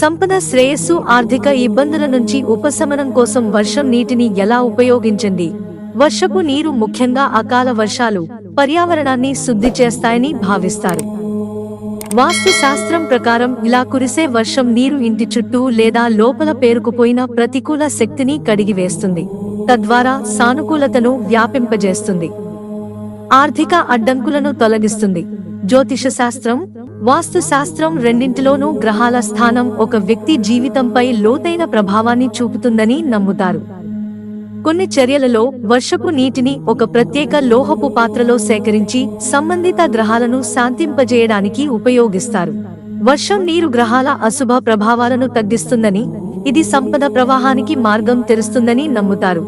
సంపద, శ్రేయస్సు, ఆర్థిక ఇబ్బందుల నుంచి ఉపశమనం కోసం వర్షం నీటిని ఎలా ఉపయోగించండి? వర్షపు నీరు ముఖ్యంగా అకాల వర్షాలు పర్యావరణాన్ని శుద్ధి చేస్తాయని భావిస్తారు. వాస్తు శాస్త్రం ప్రకారం ఇలా కురిసే వర్షం నీరు ఇంటి చుట్టూ లేదా లోపల పేరుకుపోయిన ప్రతికూల శక్తిని కడిగివేస్తుంది, తద్వారా సానుకూలతను వ్యాపింపజేస్తుంది, ఆర్థిక అడ్డంకులను తొలగిస్తుంది. జ్యోతిష శాస్త్రం, వాస్తు శాస్త్రం రెండింటిలోనూ గ్రహాల స్థానం ఒక వ్యక్తి జీవితంపై లోతైన ప్రభావాన్ని చూపుతుందని నమ్ముతారు. కొన్ని చర్యలలో వర్షపు నీటిని ఒక ప్రత్యేక లోహపు పాత్రలో సేకరించి సంబంధిత గ్రహాలను శాంతింపజేయడానికి ఉపయోగిస్తారు. వర్షం నీరు గ్రహాల అశుభ ప్రభావాలను తగ్గిస్తుందని, ఇది సంపద ప్రవాహానికి మార్గం తెరుస్తుందని నమ్ముతారు.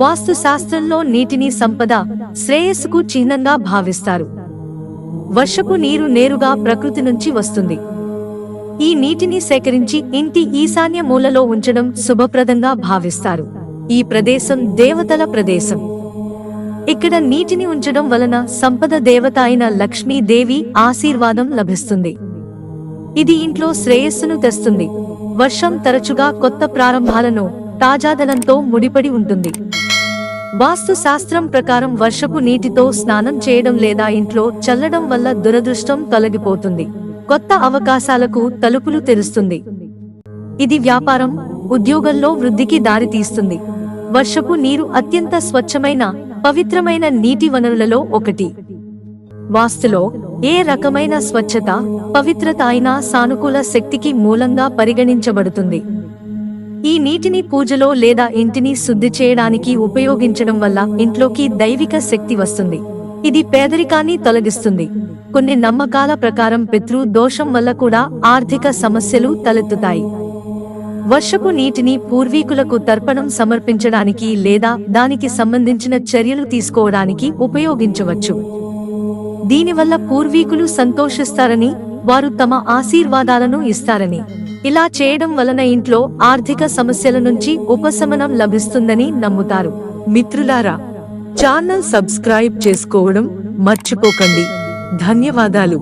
వాస్తు శాస్త్రంలో నీటిని సంపద, శ్రేయస్సుకు చిహ్నంగా భావిస్తారు. వర్షపు నీరు నేరుగా ప్రకృతి నుంచి వస్తుంది. ఈ నీటిని సేకరించి ఇంటి ఈశాన్య మూలలో ఉంచడం శుభప్రదంగా భావిస్తారు. ఈ ప్రదేశం దేవతల ప్రదేశం. ఇక్కడ నీటిని ఉంచడం వలన సంపద దేవత అయిన లక్ష్మీదేవి ఆశీర్వాదం లభిస్తుంది. ఇది ఇంట్లో శ్రేయస్సును తెస్తుంది. వర్షం తరచుగా కొత్త ప్రారంభాలను, తాజాదనంతో ముడిపడి ఉంటుంది. వాస్తు శాస్త్రం ప్రకారం వర్షపు నీటితో స్నానం చేయడం లేదా ఇంట్లో చల్లడం వల్ల దురదృష్టం తొలగిపోతుంది, కొత్త అవకాశాలకు తలుపులు తెరుస్తుంది. ఇది వ్యాపారం, ఉద్యోగంలో వృద్ధికి దారితీస్తుంది. వర్షపు నీరు అత్యంత స్వచ్ఛమైన, పవిత్రమైన నీటి వనరులలో ఒకటి. వాస్తులో ఏ రకమైన స్వచ్ఛత, పవిత్రత అయినా సానుకూల శక్తికి మూలంగా పరిగణించబడుతుంది. ఈ నీటిని పూజలో లేదా ఇంటిని శుద్ధి చేయడానికి ఉపయోగించడం వల్ల ఇంట్లోకి దైవిక శక్తి వస్తుంది. ఇది పేదరికాన్ని తొలగిస్తుంది. కొన్ని నమ్మకాల ప్రకారం పితృ దోషం వల్ల కూడా ఆర్థిక సమస్యలు తలెత్తుతాయి. వర్షపు నీటిని పూర్వీకులకు తర్పణం సమర్పించడానికి లేదా దానికి సంబంధించిన చర్యలు తీసుకోవడానికి ఉపయోగించవచ్చు. దీనివల్ల పూర్వీకులు సంతోషిస్తారని, వారు తమ ఆశీర్వాదాలను ఇస్తారని. ఇలా చేయడం వలన ఇంట్లో ఆర్థిక సమస్యల నుంచి ఉపశమనం లభిస్తుందని నమ్ముతారు. మిత్రులారా, ఛానల్ సబ్స్క్రైబ్ చేసుకోవడం మర్చిపోకండి. ధన్యవాదాలు.